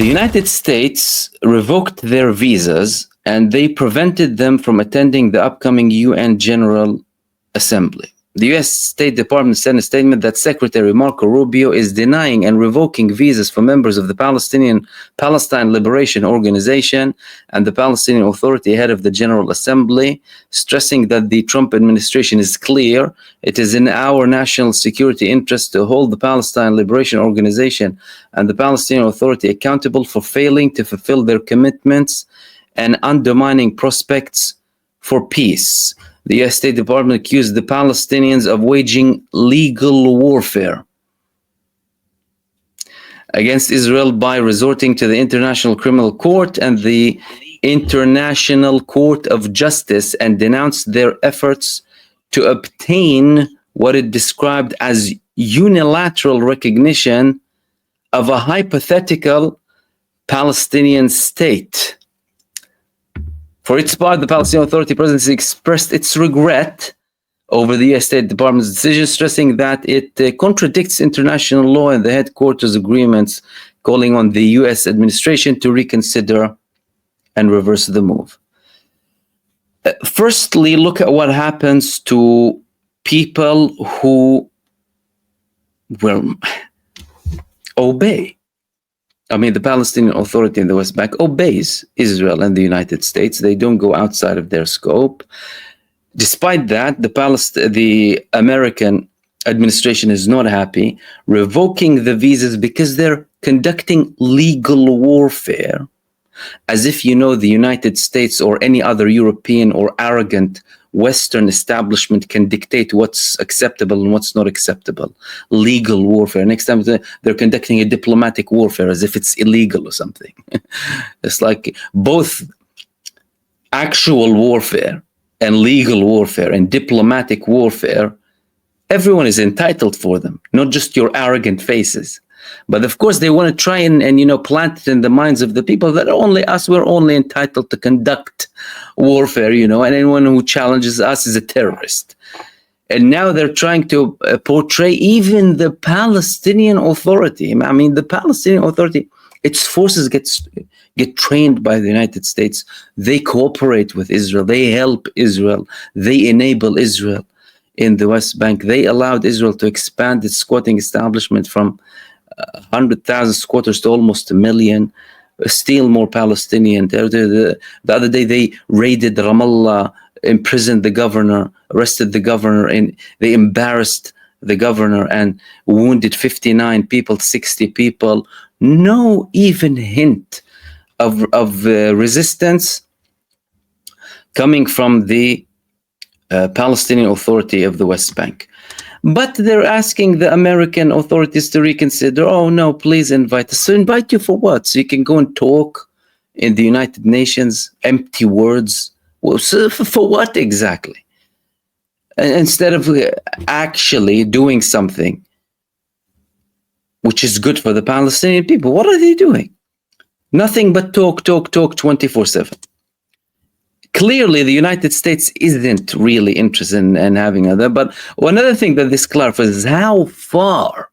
The United States revoked their visas and they prevented them from attending the upcoming UN General Assembly. The U.S. State Department sent a statement that Secretary Marco Rubio is denying and revoking visas for members of the Palestine Liberation Organization and the Palestinian Authority ahead of the General Assembly, stressing that the Trump administration is clear. It is in our national security interest to hold the Palestine Liberation Organization and the Palestinian Authority accountable for failing to fulfill their commitments and undermining prospects for peace. The U.S. State Department accused the Palestinians of waging legal warfare against Israel by resorting to the International Criminal Court and the International Court of Justice, and denounced their efforts to obtain what it described as unilateral recognition of a hypothetical Palestinian state. For its part, the Palestinian Authority presidency expressed its regret over the U.S. State Department's decision, stressing that it contradicts international law and the headquarters agreements, calling on the U.S. administration to reconsider and reverse the move. Firstly, look at what happens to people who will obey. I mean, the Palestinian Authority in the West Bank obeys Israel and the United States. They don't go outside of their scope. Despite that, the American administration is not happy, revoking the visas because they're conducting legal warfare, as if, the United States or any other European or arrogant Western establishment can dictate what's acceptable and what's not acceptable. Legal warfare. Next time they're conducting a diplomatic warfare as if it's illegal or something. It's like both actual warfare and legal warfare and diplomatic warfare, everyone is entitled for them, not just your arrogant faces. But of course, they want to try and plant it in the minds of the people that we're only entitled to conduct warfare, and anyone who challenges us is a terrorist. And now they're trying to portray even the Palestinian Authority. I mean, the Palestinian Authority, its forces get trained by the United States. They cooperate with Israel. They help Israel. They enable Israel in the West Bank. They allowed Israel to expand its squatting establishment from 100,000 squatters to almost 1 million, steal more Palestinian. The other day they raided Ramallah, imprisoned the governor, arrested the governor, and they embarrassed the governor and wounded 59 people, 60 people. No even hint of resistance coming from the Palestinian Authority of the West Bank. But they're asking the American authorities to reconsider. Oh, no, please invite us. So invite you for what? So you can go and talk in the United Nations, empty words. Well, so for what exactly? Instead of actually doing something which is good for the Palestinian people, what are they doing? Nothing but talk 24/7. Clearly, the United States isn't really interested in having other. But another thing that this clarifies is how far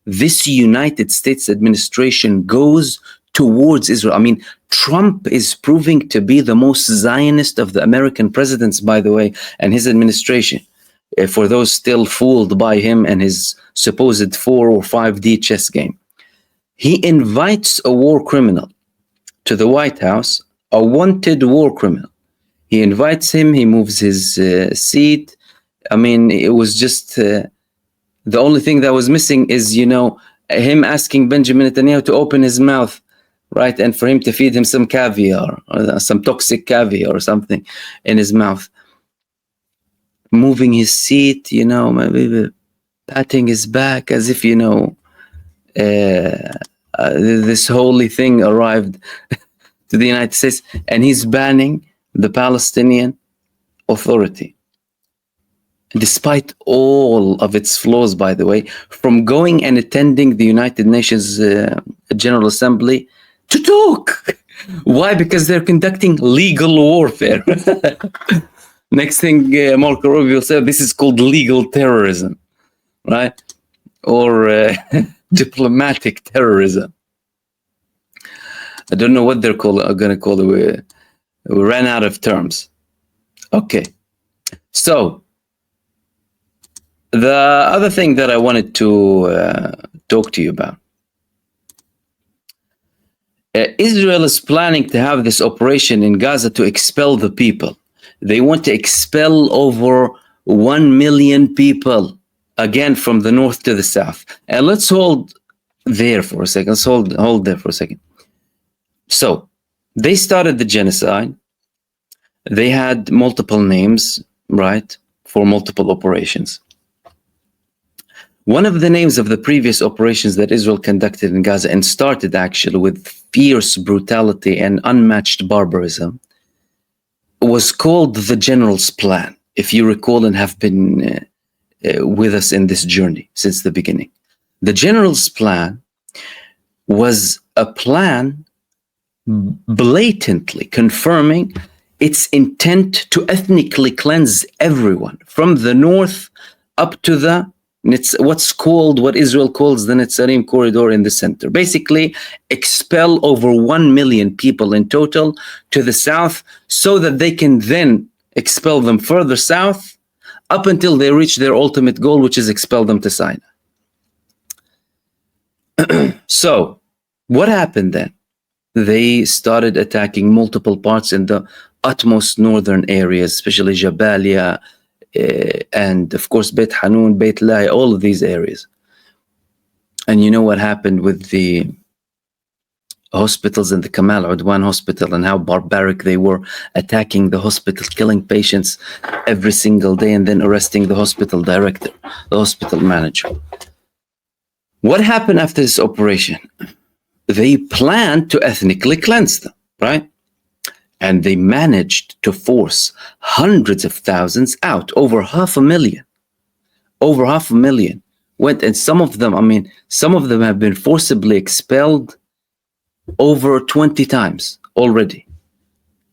this United States administration goes towards Israel. I mean, Trump is proving to be the most Zionist of the American presidents, by the way, and his administration. For those still fooled by him and his supposed 4 or 5D chess game. He invites a war criminal to the White House, a wanted war criminal. He invites him, he moves his seat. I mean, it was just, the only thing that was missing is, him asking Benjamin Netanyahu to open his mouth, right? And for him to feed him some caviar, or some toxic caviar or something in his mouth. Moving his seat, maybe patting his back as if, this holy thing arrived to the United States, and he's banning the Palestinian Authority, despite all of its flaws, by the way, from going and attending the United Nations General Assembly to talk. Why? Because they're conducting legal warfare. Next thing Marco Rubio said, this is called legal terrorism, right? Or diplomatic terrorism. I don't know what they're going to call it. We ran out of terms. Okay. So the other thing that I wanted to talk to you about, Israel is planning to have this operation in Gaza to expel the people. They want to expel over 1 million people, again, from the north to the south. And let's hold there for a second. Let's hold there for a second. So they started the genocide. They had multiple names, right, for multiple operations. One of the names of the previous operations that Israel conducted in Gaza, and started actually with fierce brutality and unmatched barbarism, was called the General's Plan, if you recall and have been with us in this journey since the beginning. The General's Plan was a plan blatantly confirming its intent to ethnically cleanse everyone from the north up to what Israel calls the Netzarim corridor in the center. Basically, expel over 1 million people in total to the south, so that they can then expel them further south up until they reach their ultimate goal, which is expel them to Sinai. So what happened then? They started attacking multiple parts in the utmost northern areas, especially Jabalia, and of course Beit Hanun, Beit Lahi, all of these areas. And you know what happened with the hospitals in the Kamal Udwan hospital, and how barbaric they were, attacking the hospital, killing patients every single day, and then arresting the hospital director, the hospital manager. What happened after this operation? They planned to ethnically cleanse them, right? And they managed to force hundreds of thousands out, over 500,000. Over 500,000 went, and some of them have been forcibly expelled over 20 times already.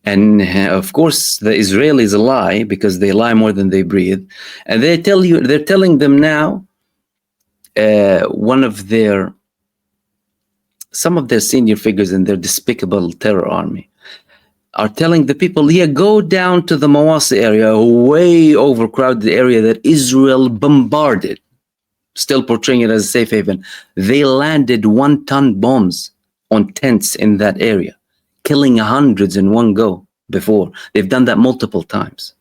And of course, the Israelis lie, because they lie more than they breathe. And they're telling them now, some of their senior figures in their despicable terror army are telling the people, yeah, go down to the Mawasi area, a way overcrowded area that Israel bombarded, still portraying it as a safe haven. They landed 1-ton bombs on tents in that area, killing hundreds in one go before. They've done that multiple times,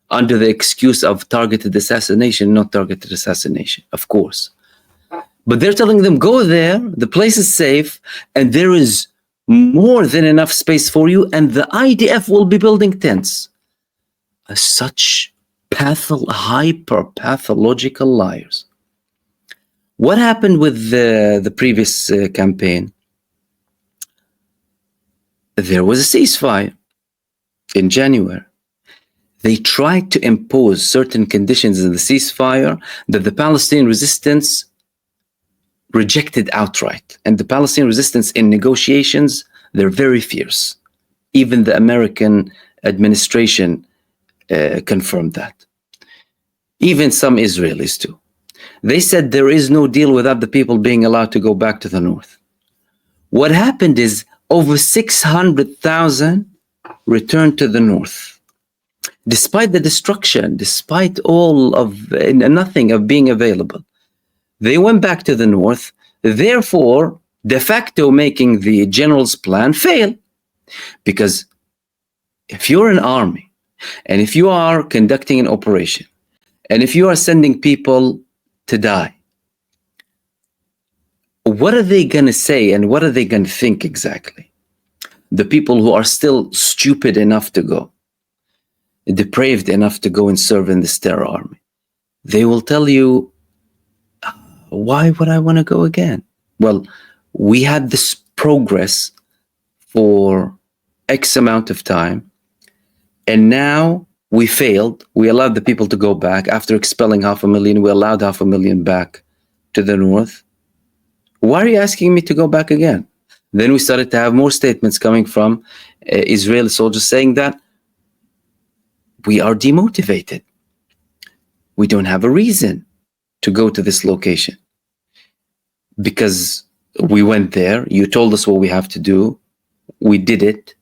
under the excuse of targeted assassination, not targeted assassination, of course. But they're telling them, go there, the place is safe, and there is more than enough space for you, and the IDF will be building tents. Such hyper-pathological liars. What happened with the previous campaign? There was a ceasefire in January. They tried to impose certain conditions in the ceasefire that the Palestinian resistance rejected outright. And the Palestinian resistance in negotiations, they're very fierce. Even the American administration confirmed that. Even some Israelis too. They said there is no deal without the people being allowed to go back to the north. What happened is over 600,000 returned to the north. Despite the destruction, despite all of nothing of being available, they went back to the north, therefore, de facto making the General's Plan fail. Because if you're an army, and if you are conducting an operation, and if you are sending people to die, what are they going to say and what are they going to think exactly? The people who are still stupid enough to go, depraved enough to go and serve in this terror army, they will tell you, why would I want to go again? Well, we had this progress for X amount of time, and now we failed. We allowed the people to go back. After expelling 500,000, we allowed 500,000 back to the north. Why are you asking me to go back again? Then we started to have more statements coming from Israeli soldiers saying that we are demotivated. We don't have a reason to go to this location, because We went there. You told us what we have to do. We did it.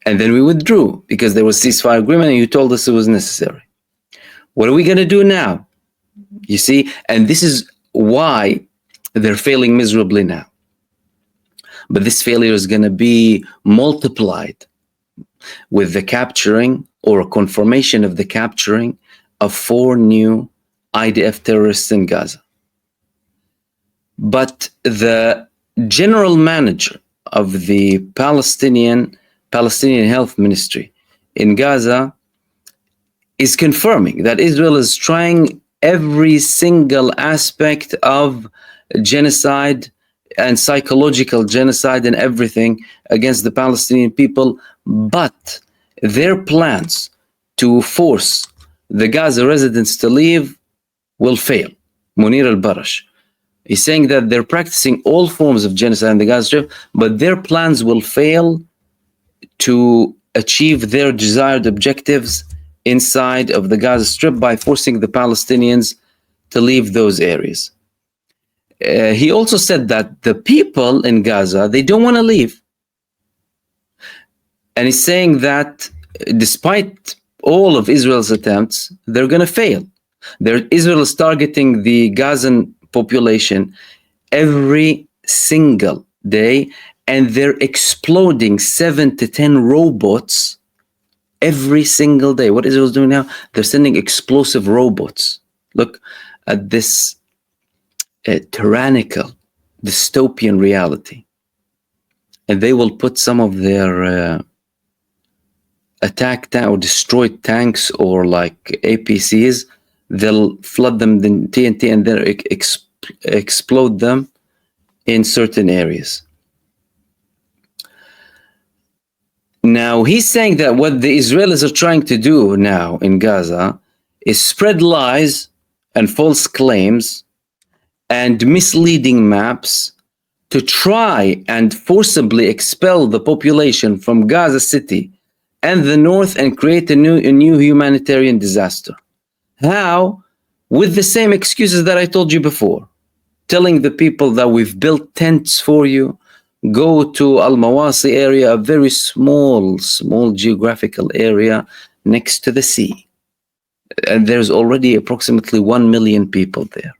And then we withdrew because there was ceasefire agreement and you told us it was necessary. What are we going to do now? You see, and this is why they're failing miserably now. But this failure is going to be multiplied with the capturing or a confirmation of the capturing of 4 new IDF terrorists in Gaza. But the general manager of the Palestinian Health Ministry in Gaza is confirming that Israel is trying every single aspect of genocide and psychological genocide and everything against the Palestinian people, but their plans to force the Gaza residents to leave will fail. Munir al-Barash is saying that they're practicing all forms of genocide in the Gaza Strip, but their plans will fail to achieve their desired objectives inside of the Gaza Strip by forcing the Palestinians to leave those areas. He also said that the people in Gaza, they don't want to leave. And he's saying that despite all of Israel's attempts, they're going to fail. Israel is targeting the Gazan population every single day, and they're exploding 7 to 10 robots every single day. What Israel's doing now, they're sending explosive robots. Look at this tyrannical, dystopian reality. And they will put some of their attack or destroyed tanks or like APCs, they'll flood them in TNT and then explode them in certain areas. Now, he's saying that what the Israelis are trying to do now in Gaza is spread lies and false claims and misleading maps to try and forcibly expel the population from Gaza City and the north and create a new humanitarian disaster. How? With the same excuses that I told you before. Telling the people that we've built tents for you, go to Al-Mawasi area, a very small geographical area next to the sea. And there's already approximately 1 million people there.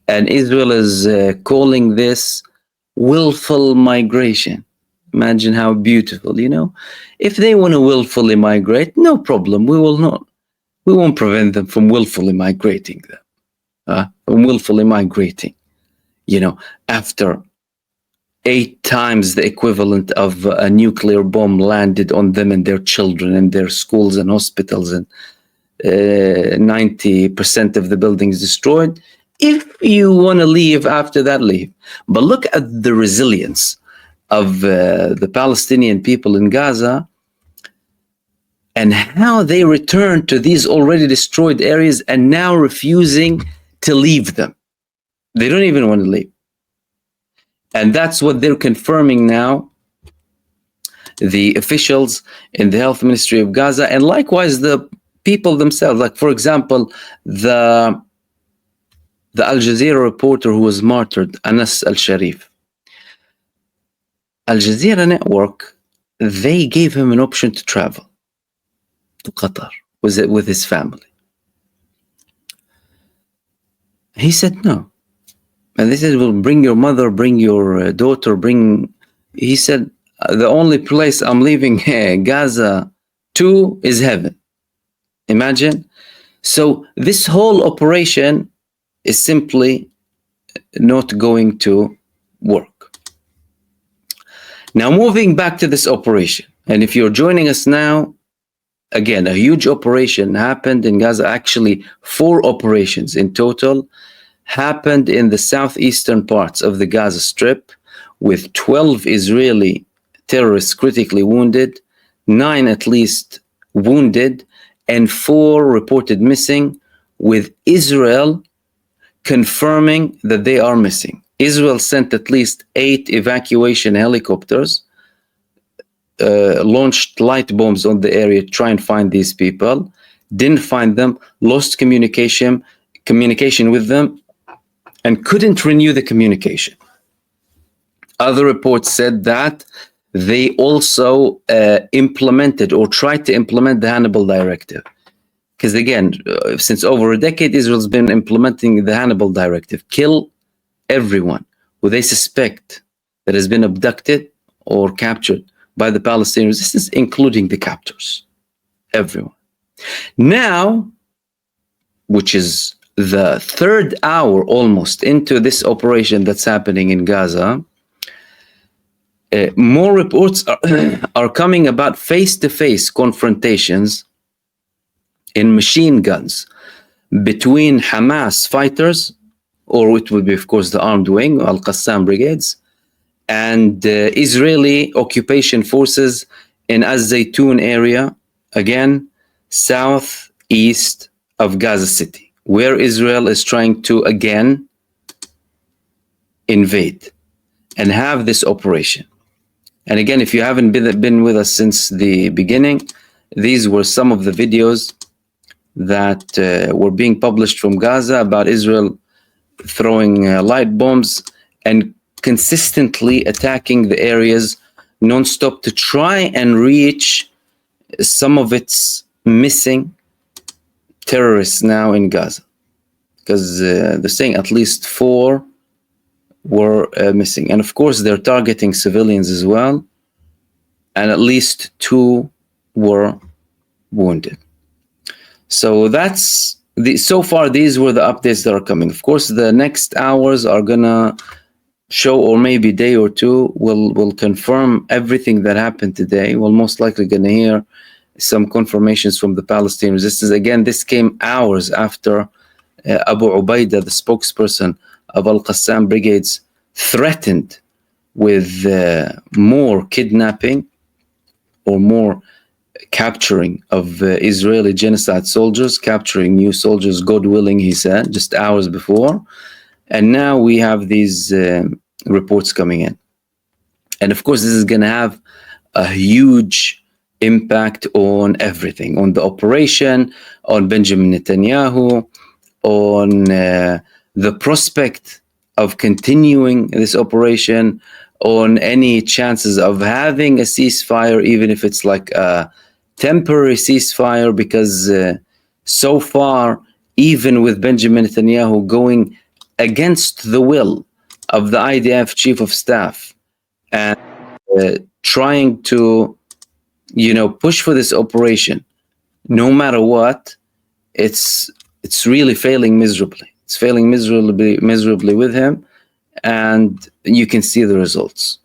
And Israel is calling this willful migration. Imagine how beautiful, you know. If they want to willfully migrate, no problem. We won't prevent them from willfully migrating from willfully migrating. You know, after 8 times the equivalent of a nuclear bomb landed on them and their children and their schools and hospitals, and 90% of the buildings destroyed. If you want to leave after that, leave. But look at the resilience of the Palestinian people in Gaza and how they return to these already destroyed areas and now refusing to leave them. They don't even want to leave. And that's what they're confirming now, the officials in the health ministry of Gaza, and likewise the people themselves. Like, for example, the Al Jazeera reporter who was martyred, Anas al-Sharif. Al Jazeera network, they gave him an option to travel to Qatar with his family. He said no. And they said, well, bring your mother, bring your daughter, he said, the only place I'm leaving Gaza to is heaven. Imagine. So this whole operation is simply not going to work. Now, moving back to this operation, and if you're joining us now, again, a huge operation happened in Gaza. Actually, 4 operations in total happened in the southeastern parts of the Gaza Strip, with 12 Israeli terrorists critically wounded, 9 at least wounded, and 4 reported missing, with Israel confirming that they are missing. Israel sent at least 8 evacuation helicopters, launched light bombs on the area to try and find these people, didn't find them, lost communication with them, and couldn't renew the communication. Other reports said that they also implemented or tried to implement the Hannibal Directive. Because again, since over a decade, Israel's been implementing the Hannibal Directive. Kill everyone who they suspect that has been abducted or captured by the Palestinian resistance, including the captors. Everyone. Now, which is the third hour almost into this operation that's happening in Gaza, more reports are coming about face-to-face confrontations in machine guns between Hamas fighters, or it will be, of course, the armed wing, Al-Qassam brigades, and Israeli occupation forces in Az-Zaytun area, again, southeast of Gaza City, where Israel is trying to, again, invade and have this operation. And again, if you haven't been with us since the beginning, these were some of the videos that were being published from Gaza about Israel throwing light bombs and consistently attacking the areas non-stop to try and reach some of its missing terrorists now in Gaza. Because they're saying at least 4 were missing. And of course, they're targeting civilians as well. And at least 2 were wounded. So that's so far, these were the updates that are coming. Of course, the next hours are gonna show, or maybe day or two will confirm everything that happened today. We're most likely gonna hear some confirmations from the Palestinian resistance. Again, this came hours after Abu Ubaidah, the spokesperson of Al-Qassam brigades, threatened with more kidnapping or more capturing of Israeli genocide soldiers, capturing new soldiers, God willing, he said, just hours before. And now we have these reports coming in. And of course, this is going to have a huge impact on everything, on the operation, on Benjamin Netanyahu, on the prospect of continuing this operation, on any chances of having a ceasefire, even if it's like a temporary ceasefire, because so far, even with Benjamin Netanyahu going against the will of the IDF chief of staff and trying to, push for this operation, no matter what, it's really failing miserably. It's failing miserably with him, and you can see the results.